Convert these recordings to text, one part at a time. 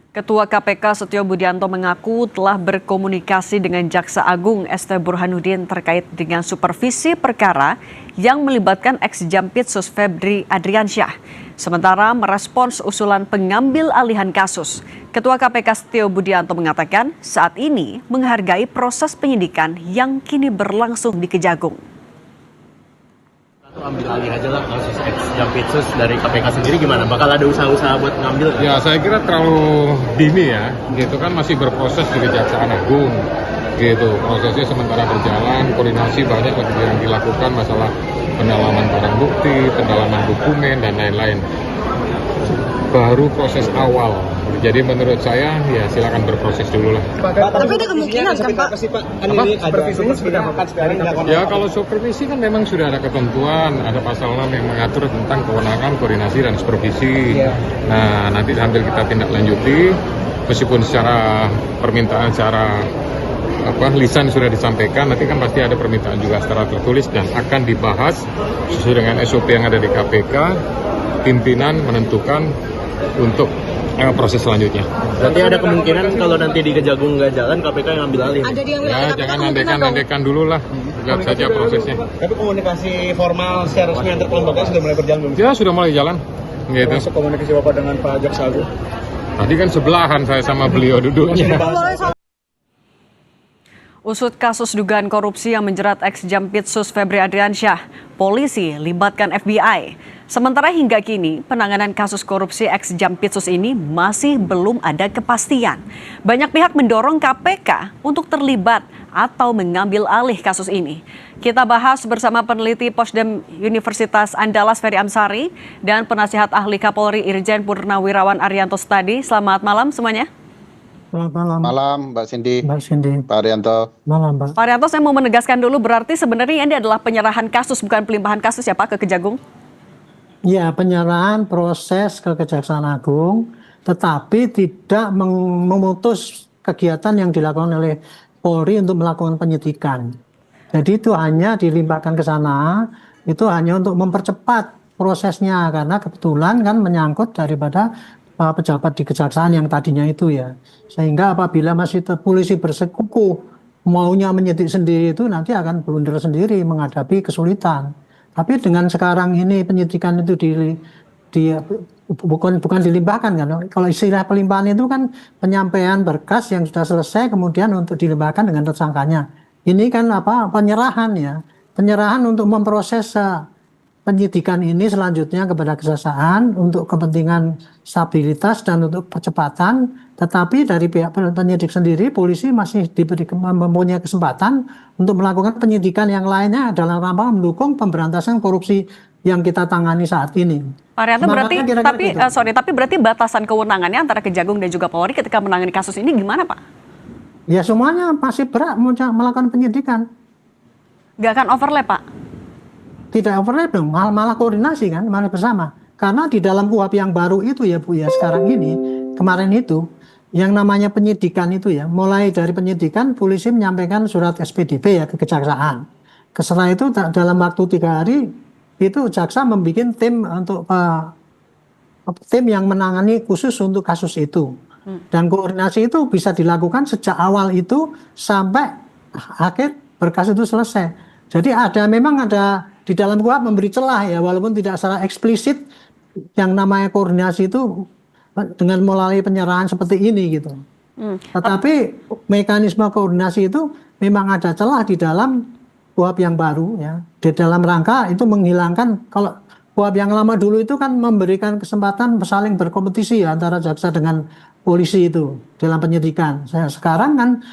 Ketua KPK Setio Budianto mengaku telah berkomunikasi dengan Jaksa Agung ST Burhanuddin terkait dengan supervisi perkara yang melibatkan ex-Jampitsus Febri Adriansyah. Sementara merespons usulan pengambil alihan kasus, Ketua KPK Setio Budianto mengatakan saat ini menghargai proses penyidikan yang kini berlangsung di Kejagung. Ambil alih aja lah kasus ex-Jampitsus dari KPK sendiri gimana? Bakal ada usaha-usaha buat ngambil? Ya saya kira terlalu dini ya, gitu kan masih berproses di Kejaksaan Agung, gitu. Prosesnya sementara berjalan, koordinasi banyak yang dilakukan masalah pendalaman barang bukti, pendalaman dokumen dan lain-lain. Baru proses awal. Jadi menurut saya ya silakan berproses dulu lah. Tapi ada kemungkinan kan Pak? Ya kalau supervisi kan memang sudah ada ketentuan, ada pasal 6 yang mengatur tentang kewenangan koordinasi dan supervisi. Nah nanti sambil kita tindak lanjuti, meskipun secara permintaan secara lisan sudah disampaikan, nanti kan pasti ada permintaan juga secara tertulis dan akan dibahas sesuai dengan SOP yang ada di KPK. Pimpinan menentukan untuk proses selanjutnya. Berarti ada kemungkinan kalau nanti di Kejagung nggak jalan, KPK yang ambil alih? Ya jangan nandekan dulu lah, lihat saja prosesnya. Tapi komunikasi formal secara resmi antar kelompoknya sudah mulai berjalan belum? Ya sudah mulai jalan. Gitu. Masuk komunikasi Bapak dengan Pak Jaksa Agung? Tadi kan sebelahan saya sama beliau duduknya. Usut kasus dugaan korupsi yang menjerat ex-Jampitsus Febri Adriansyah, polisi libatkan FBI. Sementara hingga kini penanganan kasus korupsi ex-Jampitsus ini masih belum ada kepastian. Banyak pihak mendorong KPK untuk terlibat atau mengambil alih kasus ini. Kita bahas bersama peneliti Posdem Universitas Andalas Ferry Amsari dan penasihat ahli Kapolri Irjen Purnawirawan Arianto Stadi. Selamat malam semuanya. Selamat malam. Malam Mbak Cindy. Mbak Cindy. Pak Arianto. Malam, Pak. Pak Arianto, saya mau menegaskan dulu berarti sebenarnya ini adalah penyerahan kasus bukan pelimpahan kasus ya Pak ke Kejagung? Ya, penyerahan proses ke Kejaksaan Agung, tetapi tidak memutus kegiatan yang dilakukan oleh Polri untuk melakukan penyidikan. Jadi itu hanya dilimpahkan ke sana, itu hanya untuk mempercepat prosesnya karena kebetulan kan menyangkut daripada pejabat di kejaksaan yang tadinya itu ya. Sehingga apabila masih polisi bersekukuh maunya menyidik sendiri itu nanti akan blunder sendiri menghadapi kesulitan. Tapi dengan sekarang ini penyidikan itu bukan dilimpahkan kan. Kalau istilah pelimpahan itu kan penyampaian berkas yang sudah selesai kemudian untuk dilimpahkan dengan tersangkanya. Ini kan penyerahan ya. Penyerahan untuk memproses penyidikan ini selanjutnya kepada kejaksaan untuk kepentingan stabilitas dan untuk percepatan, tetapi dari pihak penyidik sendiri polisi masih mempunyai kesempatan untuk melakukan penyidikan yang lainnya dalam rangka mendukung pemberantasan korupsi yang kita tangani saat ini. Pak Arianto, tapi berarti batasan kewenangannya antara Kejagung dan juga Polri ketika menangani kasus ini gimana Pak? Ya semuanya masih berhak melakukan penyidikan. Nggak akan overlap Pak? Tidak overlap dong, malah koordinasi kan, malah bersama. Karena di dalam KUHP yang baru itu ya Bu ya, sekarang ini, kemarin itu, yang namanya penyidikan itu ya, mulai dari penyidikan polisi menyampaikan surat SPDP ya ke kejaksaan. Setelah itu dalam waktu 3 hari, itu jaksa membuat tim untuk tim yang menangani khusus untuk kasus itu. Dan koordinasi itu bisa dilakukan sejak awal itu sampai akhir berkas itu selesai. Jadi memang ada di dalam KUHP memberi celah ya, walaupun tidak secara eksplisit yang namanya koordinasi itu dengan melalui penyerahan seperti ini gitu. Tetapi mekanisme koordinasi itu memang ada celah di dalam KUHP yang baru ya. Di dalam rangka itu menghilangkan, kalau KUHP yang lama dulu itu kan memberikan kesempatan saling berkompetisi ya, antara jaksa dengan polisi itu dalam penyidikan. Sekarang kan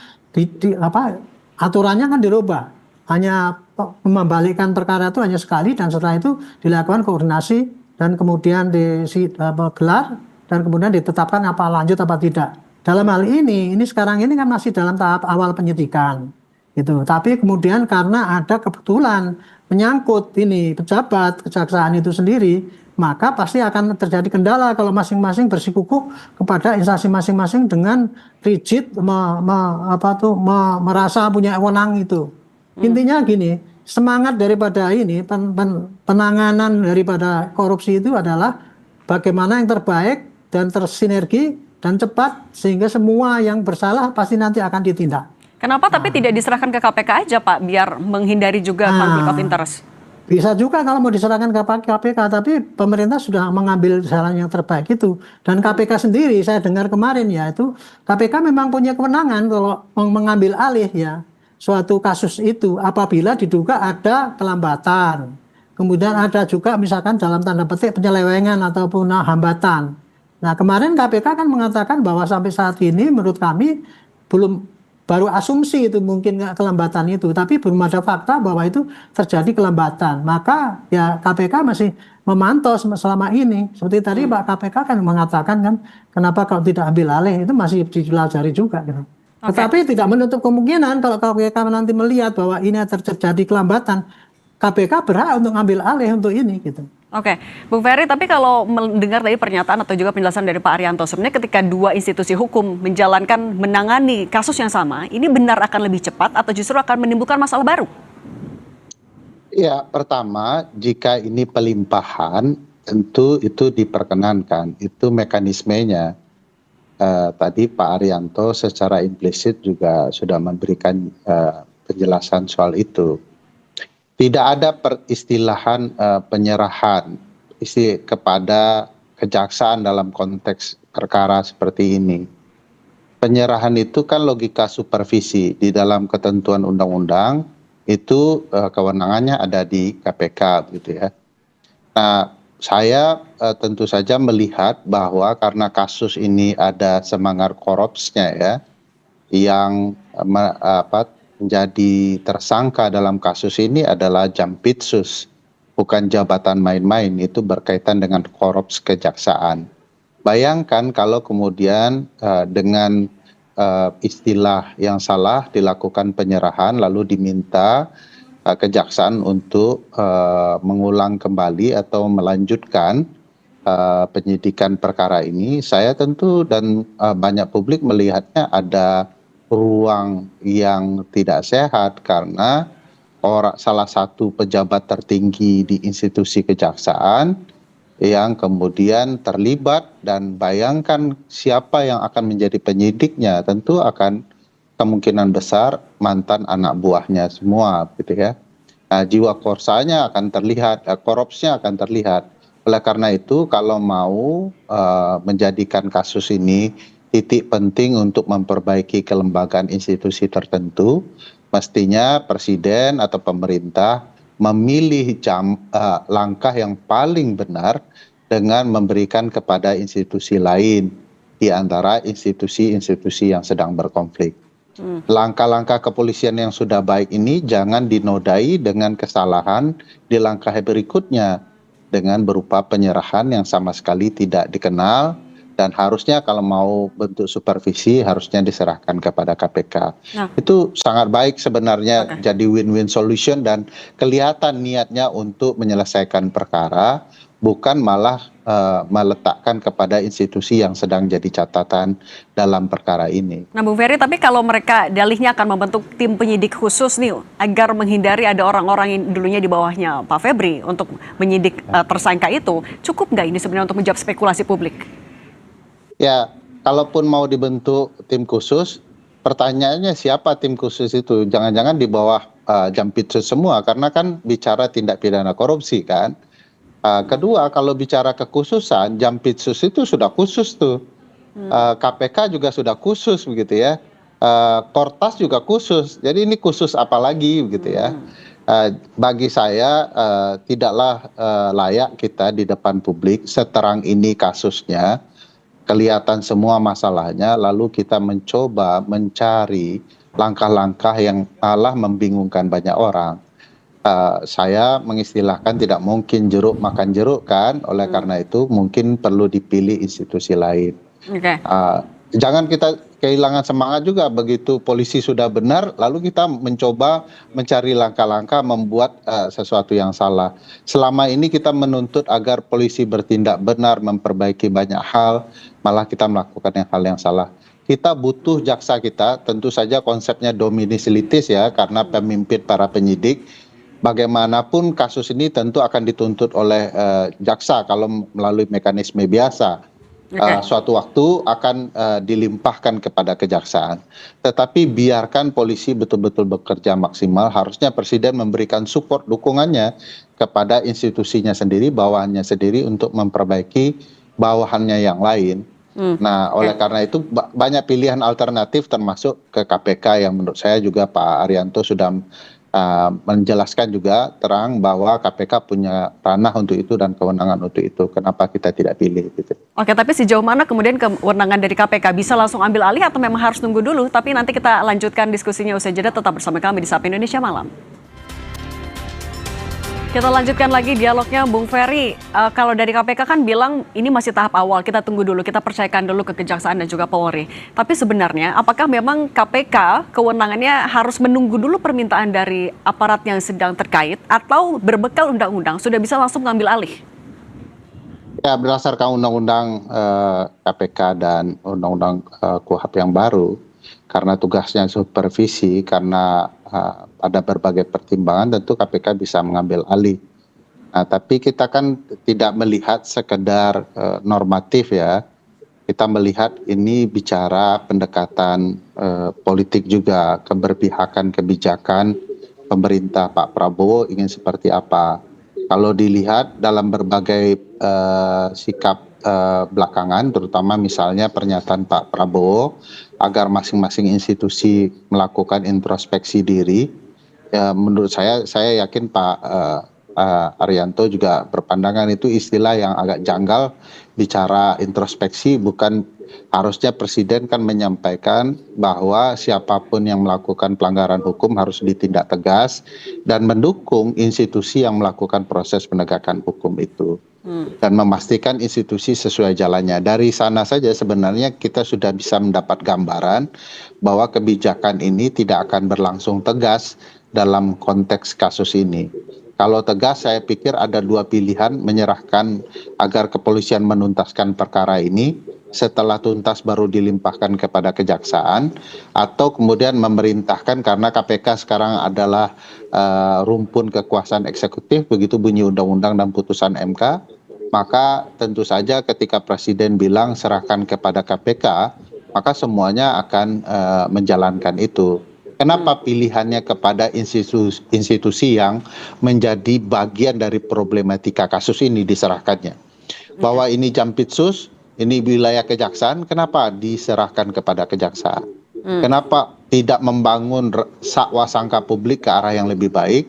aturannya kan dirubah. Hanya membalikkan perkara itu hanya sekali dan setelah itu dilakukan koordinasi dan kemudian digelar dan kemudian ditetapkan apa lanjut apa tidak. Dalam hal ini sekarang ini kan masih dalam tahap awal penyidikan gitu. Tapi kemudian karena ada kebetulan menyangkut ini pejabat kejaksaan itu sendiri, maka pasti akan terjadi kendala kalau masing-masing bersikukuh kepada instansi masing-masing dengan rigid merasa punya wewenang itu. Intinya gini, semangat daripada ini penanganan daripada korupsi itu adalah bagaimana yang terbaik dan tersinergi dan cepat sehingga semua yang bersalah pasti nanti akan ditindak. Kenapa tapi tidak diserahkan ke KPK aja Pak, biar menghindari juga konflik of interest? Bisa juga kalau mau diserahkan ke KPK, tapi pemerintah sudah mengambil jalan yang terbaik itu. Dan KPK sendiri, saya dengar kemarin ya, itu KPK memang punya kewenangan kalau mengambil alih ya suatu kasus itu apabila diduga ada kelambatan. Kemudian ada juga misalkan dalam tanda petik penyelewengan ataupun hambatan. Nah kemarin KPK kan mengatakan bahwa sampai saat ini menurut kami baru asumsi itu mungkin kelambatan itu, tapi belum ada fakta bahwa itu terjadi kelambatan. Maka ya KPK masih memantau selama ini. Seperti tadi Pak KPK kan mengatakan kan, kenapa kalau tidak ambil alih itu masih dipelajari juga gitu. Tetapi tidak menutup kemungkinan kalau KPK nanti melihat bahwa ini terjadi kelambatan, KPK berhak untuk ambil alih untuk ini gitu. Oke, Bung Ferry, tapi kalau mendengar tadi pernyataan atau juga penjelasan dari Pak Arianto, sebenarnya ketika dua institusi hukum menangani kasus yang sama, ini benar akan lebih cepat atau justru akan menimbulkan masalah baru? Ya, pertama, jika ini pelimpahan, tentu itu diperkenankan. Itu mekanismenya. Tadi Pak Arianto secara implisit juga sudah memberikan penjelasan soal itu. Tidak ada peristilahan penyerahan kepada kejaksaan dalam konteks perkara seperti ini. Penyerahan itu kan logika supervisi di dalam ketentuan undang-undang itu kewenangannya ada di KPK gitu ya. Nah, saya tentu saja melihat bahwa karena kasus ini ada semangat korupsnya ya, yang menjadi tersangka dalam kasus ini adalah Jampitsus, bukan jabatan main-main, itu berkaitan dengan korups kejaksaan. Bayangkan kalau kemudian dengan istilah yang salah dilakukan penyerahan lalu diminta kejaksaan untuk mengulang kembali atau melanjutkan penyidikan perkara ini. Saya tentu dan banyak publik melihatnya ada ruang yang tidak sehat karena salah satu pejabat tertinggi di institusi kejaksaan yang kemudian terlibat, dan bayangkan siapa yang akan menjadi penyidiknya, tentu akan kemungkinan besar mantan anak buahnya semua gitu ya. Nah, jiwa korsanya akan terlihat, korupsnya akan terlihat. Oleh karena itu kalau mau menjadikan kasus ini titik penting untuk memperbaiki kelembagaan institusi tertentu, mestinya presiden atau pemerintah memilih langkah yang paling benar dengan memberikan kepada institusi lain di antara institusi-institusi yang sedang berkonflik. Langkah-langkah kepolisian yang sudah baik ini jangan dinodai dengan kesalahan di langkah berikutnya dengan berupa penyerahan yang sama sekali tidak dikenal. Dan harusnya kalau mau bentuk supervisi harusnya diserahkan kepada KPK. Nah, itu sangat baik sebenarnya, jadi win-win solution dan kelihatan niatnya untuk menyelesaikan perkara, bukan malah meletakkan kepada institusi yang sedang jadi catatan dalam perkara ini. Nah Bung Ferry, tapi kalau mereka dalihnya akan membentuk tim penyidik khusus nih agar menghindari ada orang-orang yang dulunya di bawahnya Pak Febri untuk menyidik tersangka itu, cukup nggak ini sebenarnya untuk menjawab spekulasi publik? Ya, kalaupun mau dibentuk tim khusus, pertanyaannya siapa tim khusus itu? Jangan-jangan di bawah Jampitsus semua, karena kan bicara tindak pidana korupsi kan. Kedua, kalau bicara kekhususan, Jampitsus itu sudah khusus tuh. KPK juga sudah khusus begitu ya. Kortas juga khusus. Jadi ini khusus apa lagi begitu ya. Bagi saya tidaklah layak kita di depan publik seterang ini kasusnya. Kelihatan semua masalahnya, lalu kita mencoba mencari langkah-langkah yang malah membingungkan banyak orang. Saya mengistilahkan tidak mungkin jeruk makan jeruk kan, oleh karena itu mungkin perlu dipilih institusi lain. Jangan kita kehilangan semangat juga begitu polisi sudah benar, lalu kita mencoba mencari langkah-langkah membuat sesuatu yang salah. Selama ini kita menuntut agar polisi bertindak benar, memperbaiki banyak hal, malah kita melakukan hal yang salah. Kita butuh jaksa kita, tentu saja konsepnya dominus litis ya, karena pemimpin para penyidik. Bagaimanapun kasus ini tentu akan dituntut oleh jaksa kalau melalui mekanisme biasa. suatu waktu akan dilimpahkan kepada kejaksaan. Tetapi biarkan polisi betul-betul bekerja maksimal, harusnya Presiden memberikan support dukungannya kepada institusinya sendiri, bawahannya sendiri untuk memperbaiki bawahannya yang lain. Nah, oleh karena itu banyak pilihan alternatif termasuk ke KPK yang menurut saya juga Pak Arianto sudah menjelaskan juga terang bahwa KPK punya ranah untuk itu dan kewenangan untuk itu. Kenapa kita tidak pilih gitu. Oke, tapi sejauh mana kemudian kewenangan dari KPK bisa langsung ambil alih atau memang harus nunggu dulu? Tapi nanti kita lanjutkan diskusinya usai jeda, tetap bersama kami di Sapa Indonesia Malam. Kita lanjutkan lagi dialognya, Bung Ferry. Kalau dari KPK kan bilang ini masih tahap awal, kita tunggu dulu, kita percayakan dulu ke Kejaksaan dan juga Polri. Tapi sebenarnya apakah memang KPK kewenangannya harus menunggu dulu permintaan dari aparat yang sedang terkait atau berbekal undang-undang sudah bisa langsung mengambil alih? Ya, berdasarkan undang-undang KPK dan undang-undang KUHP yang baru, karena tugasnya supervisi, karena ada berbagai pertimbangan tentu KPK bisa mengambil alih. Nah, tapi kita kan tidak melihat sekedar normatif ya. Kita melihat ini bicara pendekatan politik juga, keberpihakan kebijakan pemerintah Pak Prabowo ingin seperti apa. Kalau dilihat dalam berbagai sikap belakangan, terutama misalnya pernyataan Pak Prabowo agar masing-masing institusi melakukan introspeksi diri, ya menurut saya yakin Pak Arianto juga berpandangan itu istilah yang agak janggal. Bicara introspeksi, bukan harusnya Presiden kan menyampaikan bahwa siapapun yang melakukan pelanggaran hukum harus ditindak tegas dan mendukung institusi yang melakukan proses penegakan hukum itu. Dan memastikan institusi sesuai jalannya. Dari sana saja sebenarnya kita sudah bisa mendapat gambaran bahwa kebijakan ini tidak akan berlangsung tegas dalam konteks kasus ini. Kalau tegas saya pikir ada dua pilihan, menyerahkan agar kepolisian menuntaskan perkara ini, setelah tuntas baru dilimpahkan kepada kejaksaan, atau kemudian memerintahkan karena KPK sekarang adalah rumpun kekuasaan eksekutif, begitu bunyi undang-undang dan putusan MK, maka tentu saja ketika Presiden bilang serahkan kepada KPK, maka semuanya akan menjalankan itu. Kenapa pilihannya kepada institusi yang menjadi bagian dari problematika kasus ini diserahkannya? Bahwa ini Jampitsus, ini wilayah kejaksaan, kenapa diserahkan kepada kejaksaan? Kenapa tidak membangun sakwa sangka publik ke arah yang lebih baik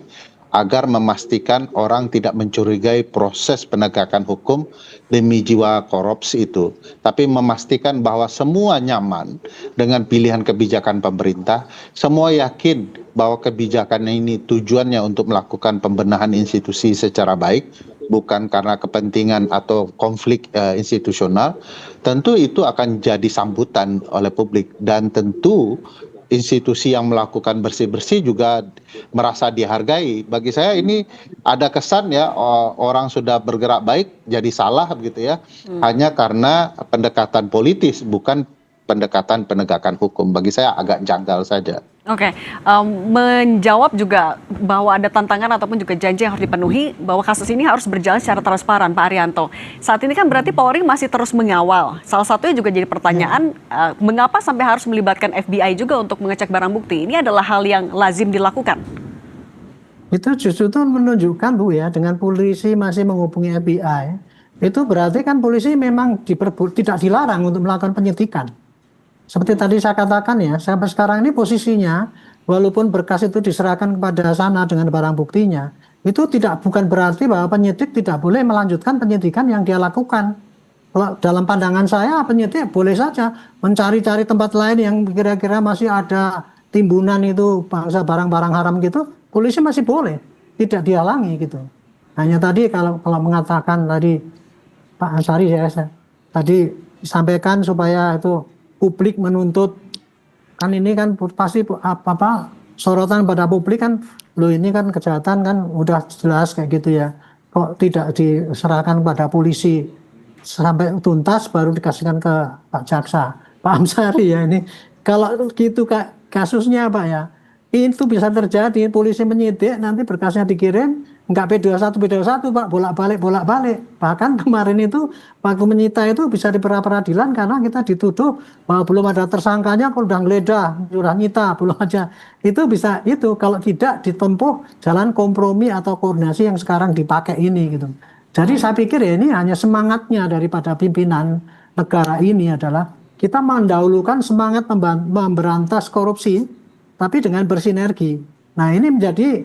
agar memastikan orang tidak mencurigai proses penegakan hukum demi jiwa korupsi itu, tapi memastikan bahwa semua nyaman dengan pilihan kebijakan pemerintah, semua yakin bahwa kebijakan ini tujuannya untuk melakukan pembenahan institusi secara baik, bukan karena kepentingan atau konflik institusional. Tentu itu akan jadi sambutan oleh publik, dan tentu institusi yang melakukan bersih-bersih juga merasa dihargai. Bagi saya ini ada kesan ya, orang sudah bergerak baik jadi salah begitu ya, hanya karena pendekatan politis bukan pendekatan penegakan hukum. Bagi saya agak janggal saja. Oke, menjawab juga bahwa ada tantangan ataupun juga janji yang harus dipenuhi bahwa kasus ini harus berjalan secara transparan, Pak Arianto. Saat ini kan berarti Polri masih terus mengawal. Salah satunya juga jadi pertanyaan, mengapa sampai harus melibatkan FBI juga untuk mengecek barang bukti? Ini adalah hal yang lazim dilakukan. Itu justru itu menunjukkan Bu ya, dengan polisi masih menghubungi FBI, itu berarti kan polisi memang tidak dilarang untuk melakukan penyidikan. Seperti tadi saya katakan ya, sampai sekarang ini posisinya, walaupun berkas itu diserahkan kepada sana dengan barang buktinya, itu bukan berarti bahwa penyidik tidak boleh melanjutkan penyidikan yang dia lakukan. Kalau dalam pandangan saya, penyidik boleh saja mencari-cari tempat lain yang kira-kira masih ada timbunan itu bangsa barang-barang haram gitu, polisi masih boleh, tidak dihalangi gitu. Hanya tadi kalau mengatakan tadi Pak Ansari saya tadi sampaikan supaya itu publik menuntut, kan ini kan pasti sorotan pada publik kan, loh ini kan kejahatan kan udah jelas kayak gitu ya, kok tidak diserahkan pada polisi sampai tuntas baru dikasihkan ke Pak Jaksa, Pak Ansari ya. Ini kalau gitu kasusnya Pak ya, Itu bisa terjadi, polisi menyidik, nanti berkasnya dikirim, nggak P21, Pak, bolak-balik. Bahkan kemarin itu, waktu menyita itu bisa di peradilan karena kita dituduh bahwa belum ada tersangkanya, kalau udah ngeledah, sudah nyita, belum aja. Itu bisa, itu kalau tidak ditempuh jalan kompromi atau koordinasi yang sekarang dipakai ini gitu. Jadi saya pikir ya ini hanya semangatnya daripada pimpinan negara ini adalah kita mendahulukan semangat memberantas korupsi, tapi dengan bersinergi. Nah ini menjadi,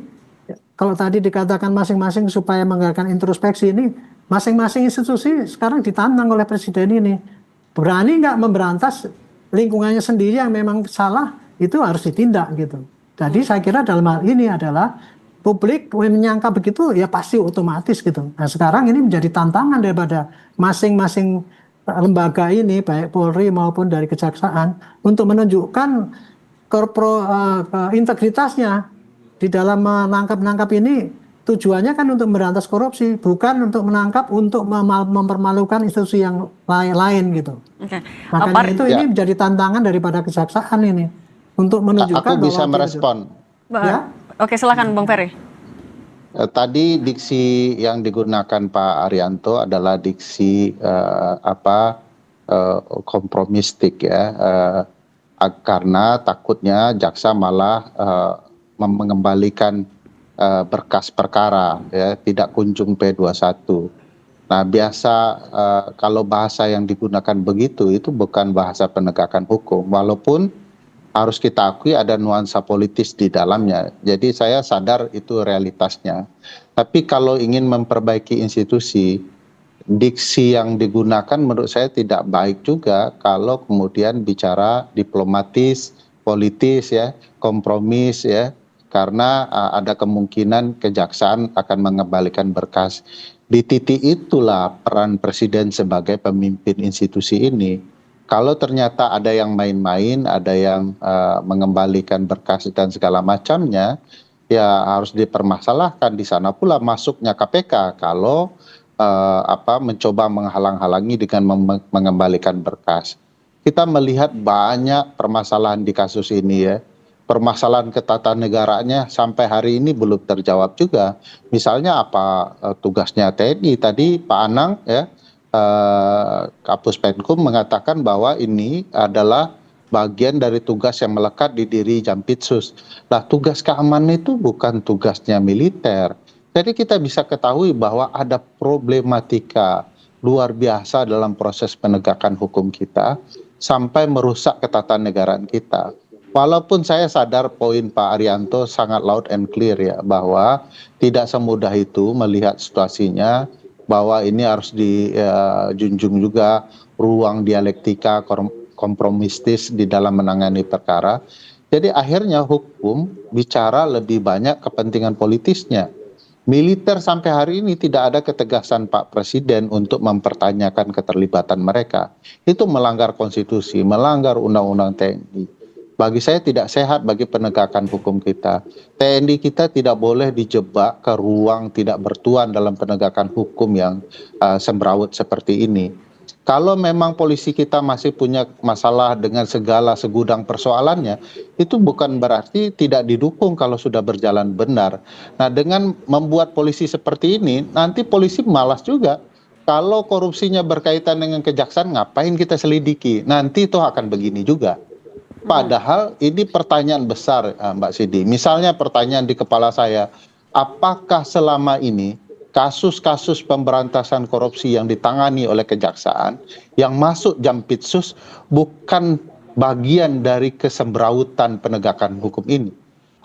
kalau tadi dikatakan masing-masing supaya menggerakkan introspeksi ini, masing-masing institusi sekarang ditantang oleh presiden ini. Berani nggak memberantas lingkungannya sendiri yang memang salah, itu harus ditindak gitu. Jadi saya kira dalam hal ini adalah publik menyangka begitu ya pasti otomatis gitu. Nah sekarang ini menjadi tantangan daripada masing-masing lembaga ini, baik Polri maupun dari Kejaksaan, untuk menunjukkan integritasnya di dalam menangkap ini. Tujuannya kan untuk memberantas korupsi, bukan untuk menangkap untuk mempermalukan institusi yang lain gitu. Oke. Makanya itu ini menjadi tantangan daripada Kejaksaan ini untuk menunjukkan aku bisa merespon. Ya? Oke, silakan Bang Ferry. Tadi diksi yang digunakan Pak Arianto adalah diksi kompromistik ya. Karena takutnya jaksa malah mengembalikan berkas perkara ya, tidak kunjung P21. Nah biasa kalau bahasa yang digunakan begitu itu bukan bahasa penegakan hukum, walaupun harus kita akui ada nuansa politis di dalamnya. Jadi saya sadar itu realitasnya. Tapi kalau ingin memperbaiki institusi, diksi yang digunakan menurut saya tidak baik juga kalau kemudian bicara diplomatis, politis ya, kompromis ya, karena ada kemungkinan kejaksaan akan mengembalikan berkas. Di titik itulah peran presiden sebagai pemimpin institusi ini. Kalau ternyata ada yang main-main, ada yang mengembalikan berkas dan segala macamnya, ya harus dipermasalahkan. Di sana pula masuknya KPK kalau mencoba menghalang-halangi dengan mengembalikan berkas. Kita melihat banyak permasalahan di kasus ini ya. Permasalahan ketatanegaranya sampai hari ini belum terjawab juga. Misalnya apa tugasnya TNI, tadi Pak Anang ya, Kapus Penkum mengatakan bahwa ini adalah bagian dari tugas yang melekat di diri Jampitsus. Nah, tugas keamanan itu bukan tugasnya militer. Jadi kita bisa ketahui bahwa ada problematika luar biasa dalam proses penegakan hukum kita sampai merusak ketatanegaraan kita. Walaupun saya sadar poin Pak Arianto sangat loud and clear ya, bahwa tidak semudah itu melihat situasinya, bahwa ini harus dijunjung juga ruang dialektika kompromistis di dalam menangani perkara. Jadi akhirnya hukum bicara lebih banyak kepentingan politisnya. Militer sampai hari ini tidak ada ketegasan Pak Presiden untuk mempertanyakan keterlibatan mereka. Itu melanggar konstitusi, melanggar undang-undang TNI. Bagi saya tidak sehat bagi penegakan hukum kita. TNI kita tidak boleh dijebak ke ruang tidak bertuan dalam penegakan hukum yang semrawut seperti ini. Kalau memang polisi kita masih punya masalah dengan segala segudang persoalannya, itu bukan berarti tidak didukung kalau sudah berjalan benar. Nah, dengan membuat polisi seperti ini, nanti polisi malas juga. Kalau korupsinya berkaitan dengan kejaksaan, ngapain kita selidiki? Nanti itu akan begini juga. Padahal ini pertanyaan besar, Mbak Sidi. Misalnya pertanyaan di kepala saya, apakah selama ini kasus-kasus pemberantasan korupsi yang ditangani oleh kejaksaan yang masuk Jampitsus bukan bagian dari kesembrautan penegakan hukum ini?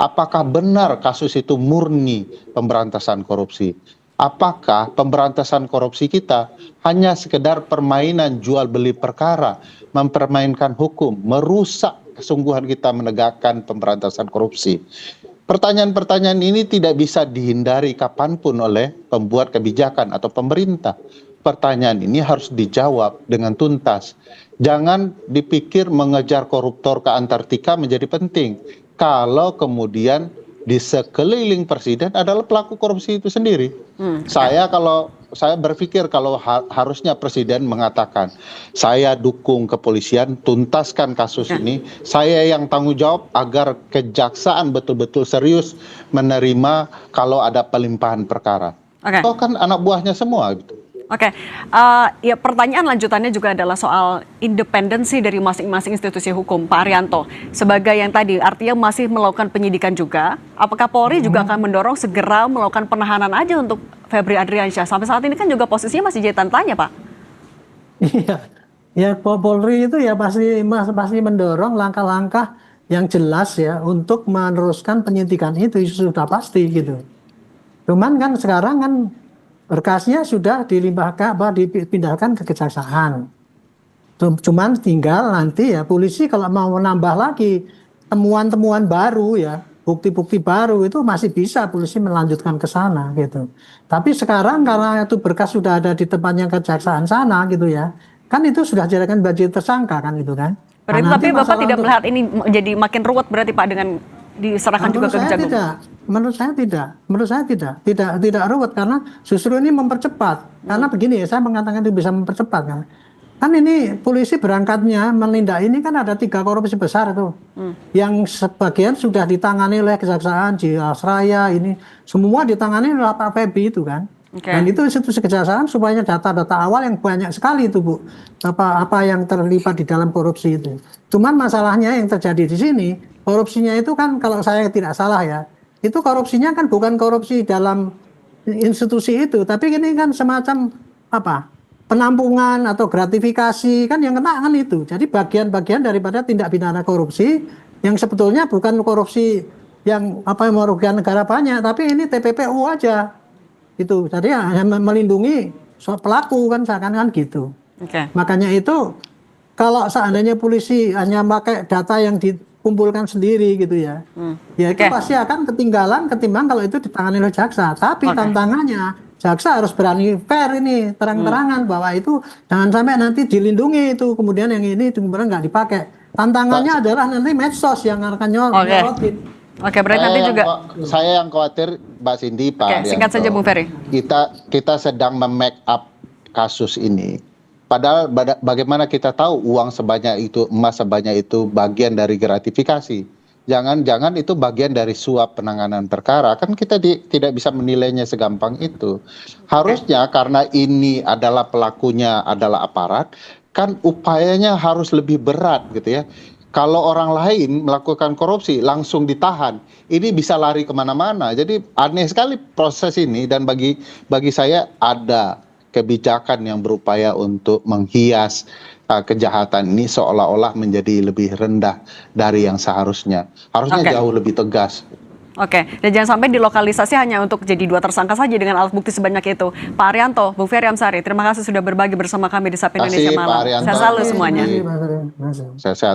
Apakah benar kasus itu murni pemberantasan korupsi? Apakah pemberantasan korupsi kita hanya sekedar permainan jual beli perkara, mempermainkan hukum, merusak kesungguhan kita menegakkan pemberantasan korupsi? Pertanyaan-pertanyaan ini tidak bisa dihindari kapanpun oleh pembuat kebijakan atau pemerintah. Pertanyaan ini harus dijawab dengan tuntas. Jangan dipikir mengejar koruptor ke Antartika menjadi penting, kalau kemudian di sekeliling presiden adalah pelaku korupsi itu sendiri. Saya kalau saya berpikir kalau harusnya Presiden mengatakan, saya dukung kepolisian, tuntaskan kasus ini, saya yang tanggung jawab agar kejaksaan betul-betul serius menerima kalau ada pelimpahan perkara. Itu kan anak buahnya semua gitu. Oke, ya pertanyaan lanjutannya juga adalah soal independensi dari masing-masing institusi hukum, Pak Arianto. Sebagai yang tadi, artinya masih melakukan penyidikan juga, apakah Polri juga akan mendorong segera melakukan penahanan aja untuk Febri Adriansyah? Sampai saat ini kan juga posisinya masih jadi tanda tanya, Pak. Iya, ya Polri itu ya pasti mendorong langkah-langkah yang jelas ya untuk meneruskan penyidikan itu sudah pasti gitu. Cuman kan sekarang kan berkasnya sudah dipindahkan ke kejaksaan. Cuman tinggal nanti ya polisi kalau mau menambah lagi temuan-temuan baru ya, bukti-bukti baru itu masih bisa polisi melanjutkan ke sana gitu. Tapi sekarang karena itu berkas sudah ada di tempatnya kejaksaan sana gitu ya, kan itu sudah jadikan baju tersangka kan itu kan. Berarti tapi Bapak tidak melihat ini menjadi makin ruwet berarti Pak dengan diserahkan juga ke Kejagung? Menurut saya tidak ruwet karena justru ini mempercepat. Karena begini ya, saya mengatakan itu bisa mempercepat kan. Kan ini polisi berangkatnya menindak ini kan ada 3 korupsi besar itu, yang sebagian sudah ditangani oleh Kejaksaan Jiwasraya, ini semua ditangani oleh Pak Feby itu kan. Dan itu institusi kejaksaan supaya data-data awal yang banyak sekali itu Bu, apa yang terlibat di dalam korupsi itu. Cuman masalahnya yang terjadi di sini, korupsinya itu kan kalau saya tidak salah ya, itu korupsinya kan bukan korupsi dalam institusi itu, tapi ini kan semacam penampungan atau gratifikasi kan yang kena kan itu. Jadi bagian-bagian daripada tindak pidana korupsi yang sebetulnya bukan korupsi yang merugikan negara banyak, tapi ini TPPU aja. Itu jadi hanya melindungi pelaku kan seakan-akan gitu. Makanya itu kalau seandainya polisi hanya pakai data yang dikumpulkan sendiri gitu ya, ya itu pasti akan ketinggalan ketimbang kalau itu ditangani oleh jaksa. Tapi tantangannya jaksa harus berani fair ini terang-terangan bahwa itu jangan sampai nanti dilindungi itu kemudian yang ini kemudian nggak dipakai. Tantangannya adalah nanti medsos yang akan nyorotin. Oke, berarti nanti juga saya yang khawatir Mbak Cindy, Pak. Singkat saja Bung Ferry. Kita sedang make up kasus ini. Padahal bagaimana kita tahu uang sebanyak itu, emas sebanyak itu bagian dari gratifikasi. Jangan-jangan itu bagian dari suap penanganan perkara. Kan kita tidak bisa menilainya segampang itu. Harusnya karena ini adalah pelakunya adalah aparat, kan upayanya harus lebih berat gitu ya. Kalau orang lain melakukan korupsi langsung ditahan, ini bisa lari kemana-mana. Jadi aneh sekali proses ini dan bagi saya ada kebijakan yang berupaya untuk menghias kejahatan ini seolah-olah menjadi lebih rendah dari yang seharusnya. Harusnya jauh lebih tegas. Oke, dan jangan sampai dilokalisasi hanya untuk jadi 2 tersangka saja dengan alat bukti sebanyak itu. Pak Arianto, Bung Ferry Amsari, terima kasih sudah berbagi bersama kami di Sapa Indonesia Malam. Sehat selalu semuanya. Sehat.